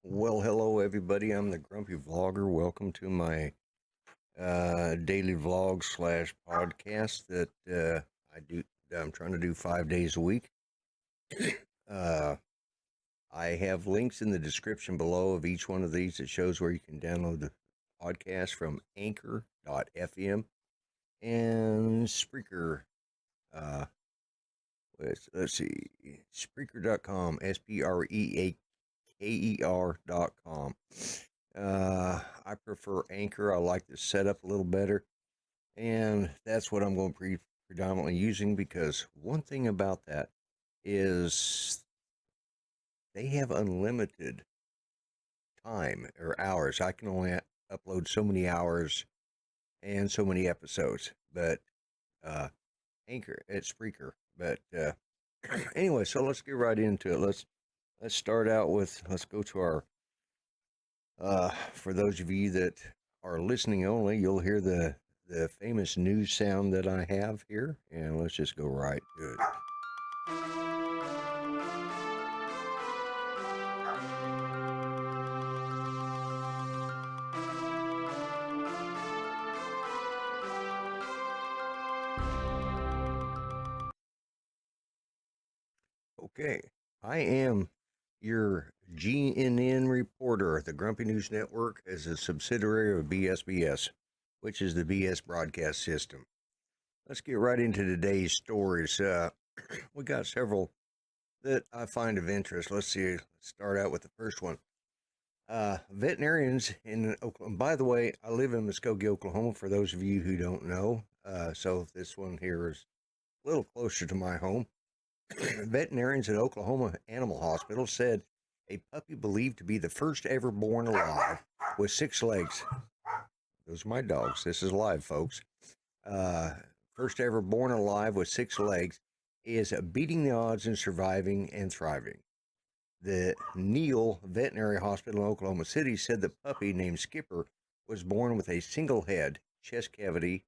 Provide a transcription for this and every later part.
Well, hello everybody. I'm the Grumpy Vlogger. Welcome to my daily vlog slash podcast that I do. That I'm trying to do 5 days a week. uh, I have links in the description below of each one of these that shows where you can download the podcast from Anchor.fm and Spreaker. Uh, let's see, Spreaker.com, Spreaker.com. I prefer Anchor. I like the setup a little better, and that's what I'm going to be predominantly using because one thing about that is they have unlimited time or hours. I can only upload so many hours and so many episodes, but uh, Anchor at Spreaker. But anyway, so let's get right into it. Let's start out with let's go to our for those of you that are listening only, you'll hear the famous news sound that I have here, and let's just go right to it. Okay, I am your GNN reporter. The Grumpy News Network is a subsidiary of BSBS, which is the BS broadcast system. Let's get right into today's stories. We got several that I find of interest. Let's see. Let's start out with the first one. Veterinarians in Oklahoma. By the way, I live in Muskogee, Oklahoma. For those of you who don't know, so this one here is a little closer to my home. Veterinarians at Oklahoma Animal Hospital said a puppy believed to be the first ever born alive with 6 legs. Those are my dogs. This is live, folks. Uh, First ever born alive with 6 legs is beating the odds in surviving and thriving. The Neal Veterinary Hospital in Oklahoma City said the puppy named Skipper was born with a single head and chest cavity,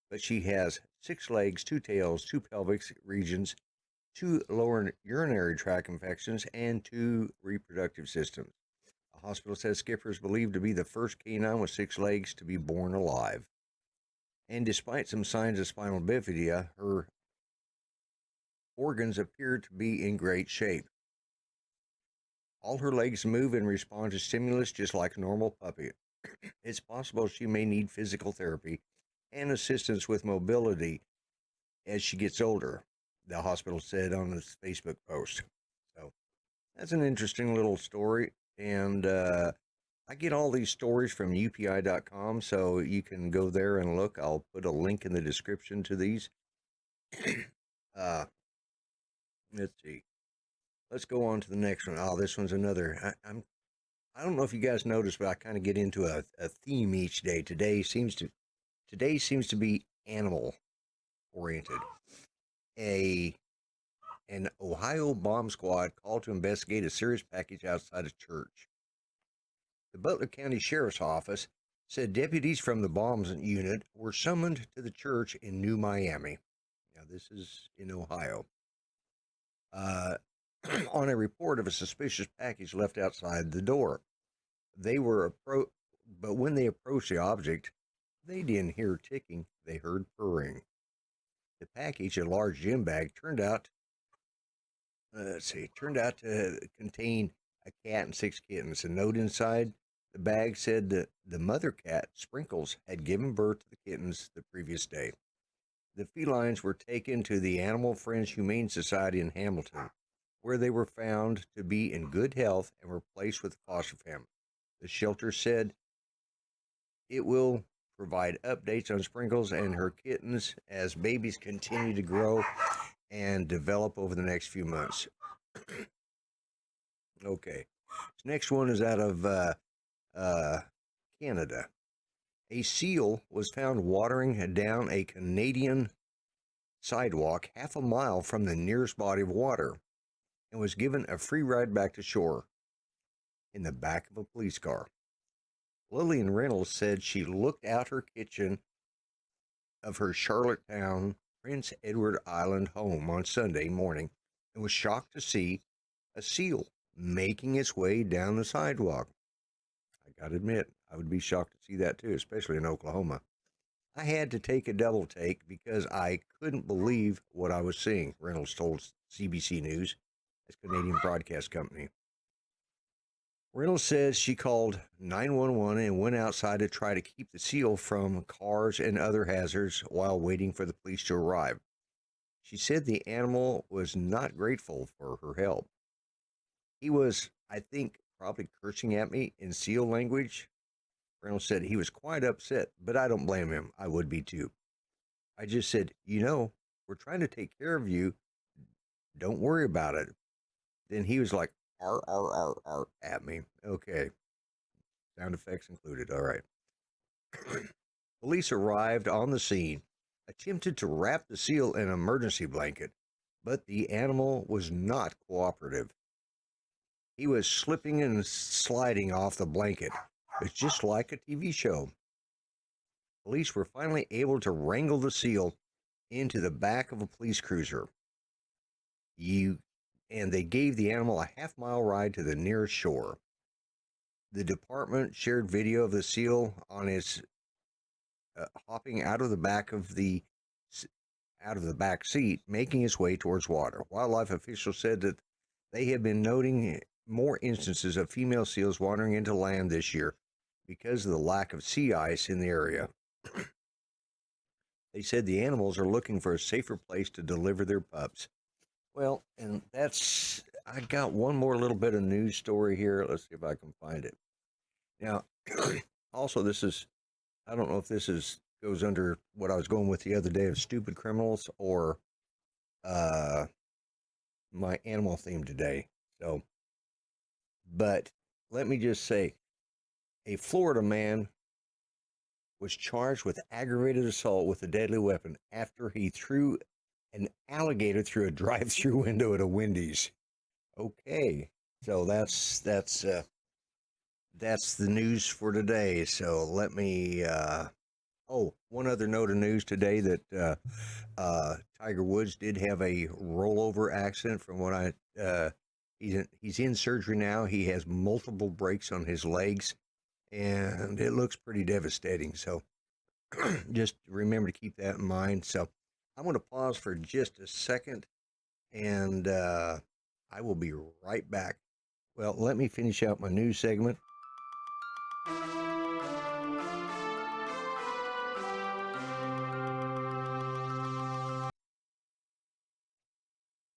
but she has 6 legs, 2 tails, 2 pelvic regions, 2 lower urinary tract infections, and 2 reproductive systems. The hospital says Skipper is believed to be the first canine with 6 legs to be born alive. And despite some signs of spinal bifida, her organs appear to be in great shape. All her legs move and respond to stimulus just like a normal puppy. It's possible she may need physical therapy and assistance with mobility as she gets older, the hospital said on its Facebook post. So that's an interesting little story. And I get all these stories from UPI.com, so you can go there and look. I'll put a link in the description to these. uh, let's see. Let's go on to the next one. Oh, this one's another. I don't know if you guys noticed, but I kind of get into a theme each day. Today seems to be animal oriented. A An Ohio bomb squad called to investigate a serious package outside a church. The Butler County Sheriff's Office said deputies from the bombs unit were summoned to the church in New Miami. Now, this is in Ohio. On a report of a suspicious package left outside the door. But when they approached the object, they didn't hear ticking, they heard purring. The package, a large gym bag, turned out to contain a cat and 6 kittens. A note inside the bag said that the mother cat, Sprinkles, had given birth to the kittens the previous day. The felines were taken to the Animal Friends Humane Society in Hamilton, where they were found to be in good health and were placed with foster family. The shelter said it will provide updates on Sprinkles and her kittens as babies continue to grow and develop over the next few months. Okay. This next one is out of Canada. A seal was found watering down a Canadian sidewalk half a mile from the nearest body of water and was given a free ride back to shore in the back of a police car. Lillian Reynolds said she looked out her kitchen of her Charlottetown, Prince Edward Island home on Sunday morning and was shocked to see a seal making its way down the sidewalk. I gotta admit, I would be shocked to see that too, especially in Oklahoma. I had to take a double take because I couldn't believe what I was seeing, Reynolds told CBC News, that's Canadian broadcast company. Reynolds says she called 911 and went outside to try to keep the seal from cars and other hazards while waiting for the police to arrive. She said the animal was not grateful for her help. He was, I think, probably cursing at me in seal language. Reynolds said he was quite upset, but I don't blame him. I would be too. I just said, we're trying to take care of you. Don't worry about it. Then he was like, R, at me. Okay. Sound effects included. All right. Police arrived on the scene, attempted to wrap the seal in an emergency blanket, but the animal was not cooperative. He was slipping and sliding off the blanket. It's just like a TV show. Police were finally able to wrangle the seal into the back of a police cruiser. And they gave the animal a half-mile ride to the nearest shore. The department shared video of the seal on his hopping out of the back seat, making his way towards water. Wildlife officials said that they have been noting more instances of female seals wandering into land this year because of the lack of sea ice in the area. They said the animals are looking for a safer place to deliver their pups. Well, and I got one more little bit of news story here. Let's see if I can find it. Now, also, I don't know if goes under what I was going with the other day of stupid criminals or my animal theme today. So, but let me just say, a Florida man was charged with aggravated assault with a deadly weapon after he threw an alligator through a drive-through window at a Wendy's. Okay, so that's the news for today. So let me. One other note of news today that Tiger Woods did have a rollover accident. From what he's in surgery now. He has multiple breaks on his legs, and it looks pretty devastating. So just remember to keep that in mind. So I'm going to pause for just a second, and I will be right back. Well, let me finish out my news segment.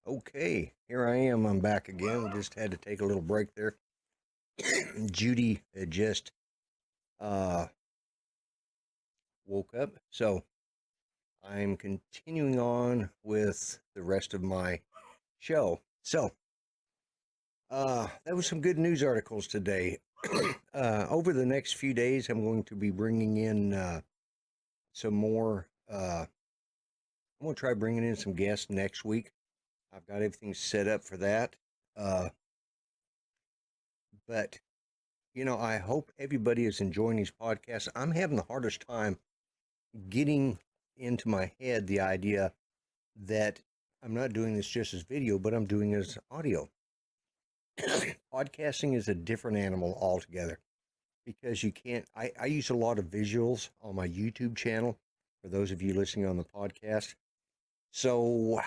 Okay, here I am. I'm back again. Just had to take a little break there. Judy had just woke up, so I'm continuing on with the rest of my show. So, there was some good news articles today. Over the next few days, I'm going to be bringing in some more. I'm going to try bringing in some guests next week. I've got everything set up for that. But, I hope everybody is enjoying these podcasts. I'm having the hardest time getting into my head the idea that I'm not doing this just as video, but I'm doing it as audio. Podcasting is a different animal altogether because you can't. I use a lot of visuals on my YouTube channel for those of you listening on the podcast. So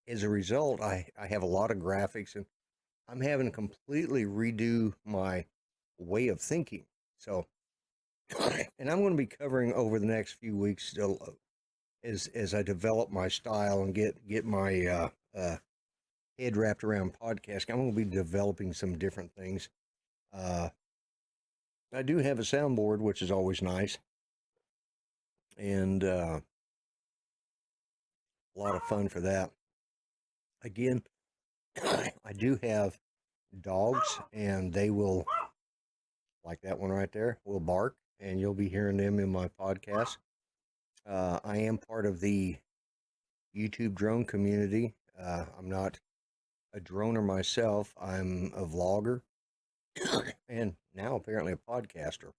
as a result, I have a lot of graphics, and I'm having to completely redo my way of thinking. So, and I'm going to be covering over the next few weeks as I develop my style and get my head wrapped around podcasting. I'm going to be developing some different things. I do have a soundboard, which is always nice, and a lot of fun for that. Again, I do have dogs, and they will, like that one right there, will bark, and you'll be hearing them in my podcast. I am part of the YouTube drone community. I'm not a droner myself. I'm a vlogger and now apparently a podcaster,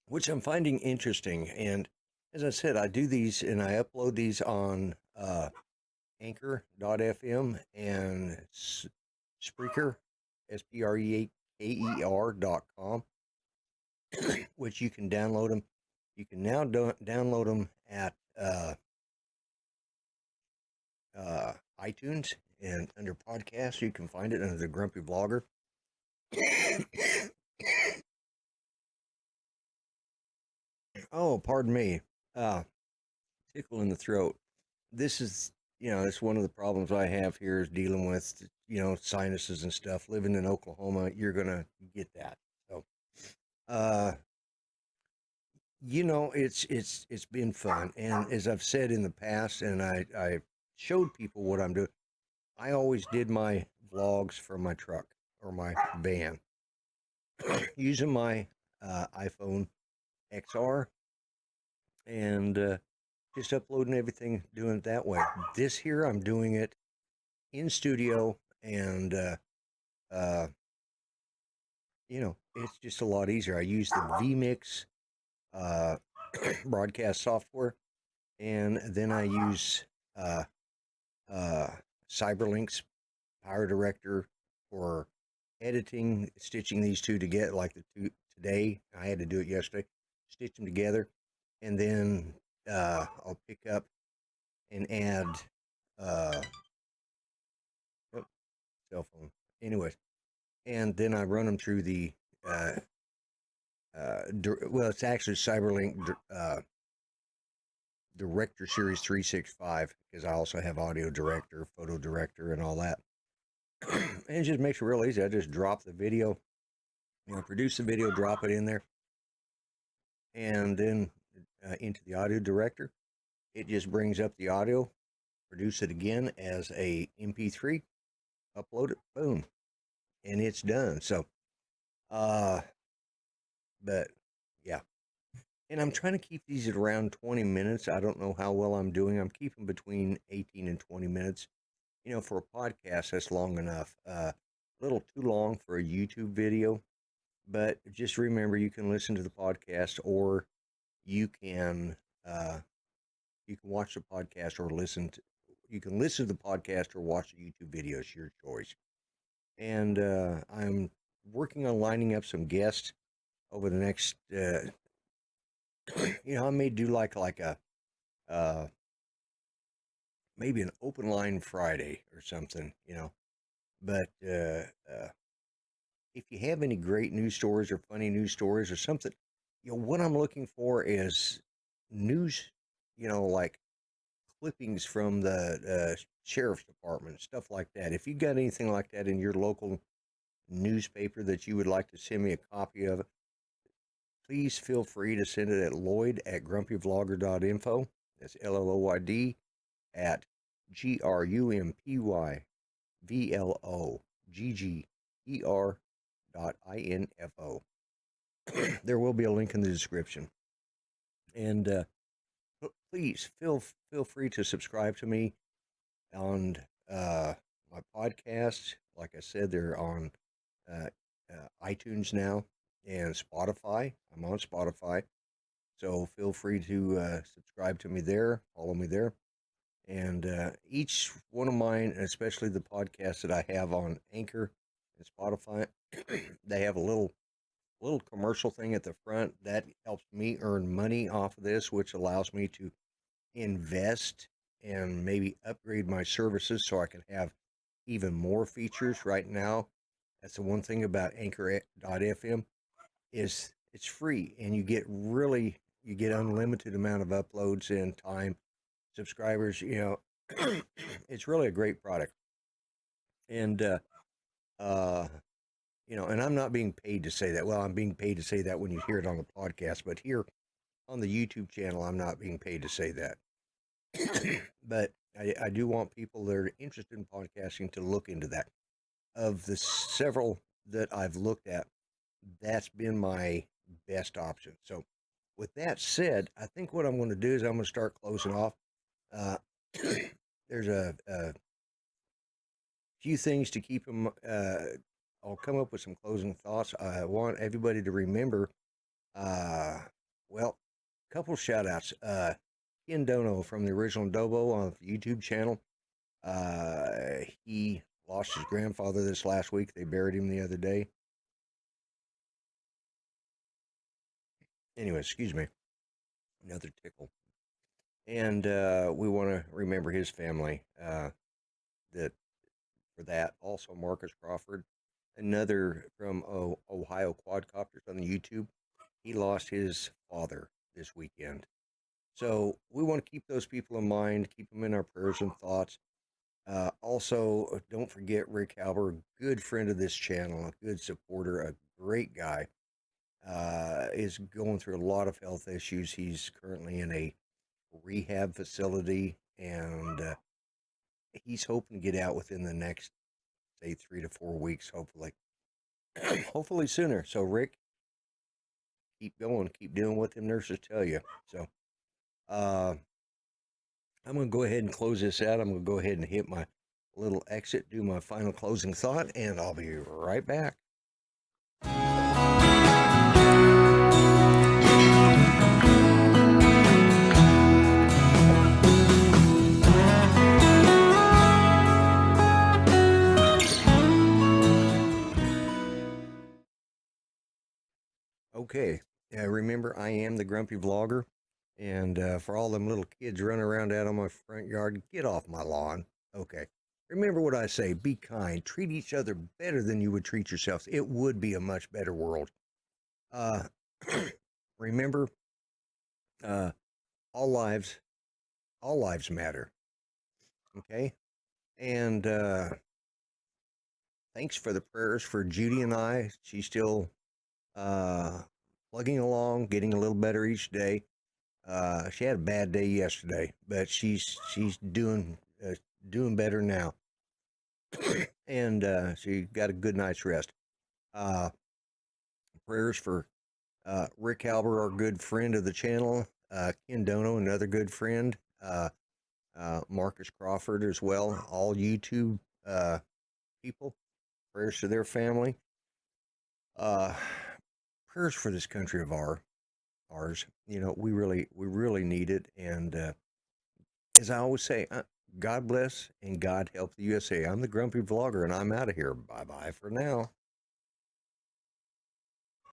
which I'm finding interesting. And as I said, I do these and I upload these on Anchor.fm and Spreaker, SPREAKER.com, which you can download them. You can now download them at iTunes, and under podcasts, you can find it under the Grumpy Vlogger. Oh, pardon me. Tickle in the throat. This is, it's one of the problems I have here is dealing with, sinuses and stuff. Living in Oklahoma, you're gonna get that. So, uh, it's been fun, and as I've said in the past, and I showed people what I'm doing. I always did my vlogs from my truck or my van using my iPhone XR, and just uploading everything, doing it that way. This here, I'm doing it in studio, and uh, it's just a lot easier. I use the vMix uh, broadcast software, and then I use uh, uh, Cyberlink's Power Director for editing, stitching these two together. Like the two today, I had to do it yesterday, stitch them together, and then I'll pick up and add uh, oh, cell phone. Anyways, and then I run them through the uh, well, it's actually Cyberlink Director Series 365 because I also have Audio Director, Photo Director, and all that. And it just makes it real easy. I just drop the video, produce the video, drop it in there, and then into the Audio Director. It just brings up the audio, produce it again as a MP3, upload it, boom, and it's done. So, but yeah. And I'm trying to keep these at around 20 minutes. I don't know how well I'm doing. I'm keeping between 18 and 20 minutes. For a podcast, that's long enough. A little too long for a YouTube video. But just remember, you can listen to the podcast, or you can watch the podcast, or you can listen to the podcast or watch the YouTube video. It's your choice. And I'm working on lining up some guests over the next. I may do like a maybe an open line Friday or something. But if you have any great news stories or funny news stories or something, what I'm looking for is news, like clippings from the sheriff's department, stuff like that. If you got anything like that in your local newspaper that you would like to send me a copy of, please feel free to send it at lloyd@grumpyvlogger.info. That's LLOYD at GRUMPYVLOGGER.info. There will be a link in the description. And please feel free to subscribe to me on my podcasts. Like I said, they're on iTunes now and Spotify. I'm on Spotify. So feel free to subscribe to me there, follow me there. And each one of mine, especially the podcasts that I have on Anchor and Spotify, they have a little commercial thing at the front that helps me earn money off of this, which allows me to invest and maybe upgrade my services so I can have even more features. Right now, that's the one thing about Anchor.fm is it's free, and you get unlimited amount of uploads and time, subscribers. It's really a great product. And and I'm not being paid to say that. Well, I'm being paid to say that when you hear it on the podcast, but here on the YouTube channel, I'm not being paid to say that. But I do want people that are interested in podcasting to look into that. Of the several that I've looked at, that's been my best option. So with that said, I think what I'm going to do is I'm going to start closing off. There's a few things to keep them. I'll come up with some closing thoughts. I want everybody to remember, well, a couple shout outs. Ken Dono from the original Dobo on the YouTube channel. He lost his grandfather this last week. They buried him the other day. Anyway, excuse me. Another tickle. And we want to remember his family that for that. Also, Marcus Crawford, another from Ohio Quadcopters on the YouTube. He lost his father this weekend. So we want to keep those people in mind, keep them in our prayers and thoughts. Also, don't forget Rick Halber, good friend of this channel, a good supporter, a great guy. Is going through a lot of health issues. He's currently in a rehab facility, and he's hoping to get out within the next, say, 3 to 4 weeks, hopefully. Hopefully sooner. So, Rick, keep going, keep doing what the nurses tell you. So, uh, I'm going to go ahead and close this out. I'm going to go ahead and hit my little exit, do my final closing thought, and I'll be right back. Okay, remember, I am the Grumpy Vlogger, and for all them little kids running around out on my front yard, get off my lawn. Okay, remember what I say, be kind, treat each other better than you would treat yourselves. It would be a much better world. Uh, remember, uh, all lives, all lives matter. Okay, and thanks for the prayers for Judy and I. She's still uh, plugging along, getting a little better each day. She had a bad day yesterday, but she's doing better now, and she got a good night's rest. Uh, Prayers for Rick Halber, our good friend of the channel, Ken Dono, another good friend, Marcus Crawford as well. All YouTube people. Prayers to their family. Uh, Prayers for this country of ours. You know, we really need it, and as I always say, God bless and God help the USA. I'm the Grumpy Vlogger, and I'm out of here. Bye bye for now.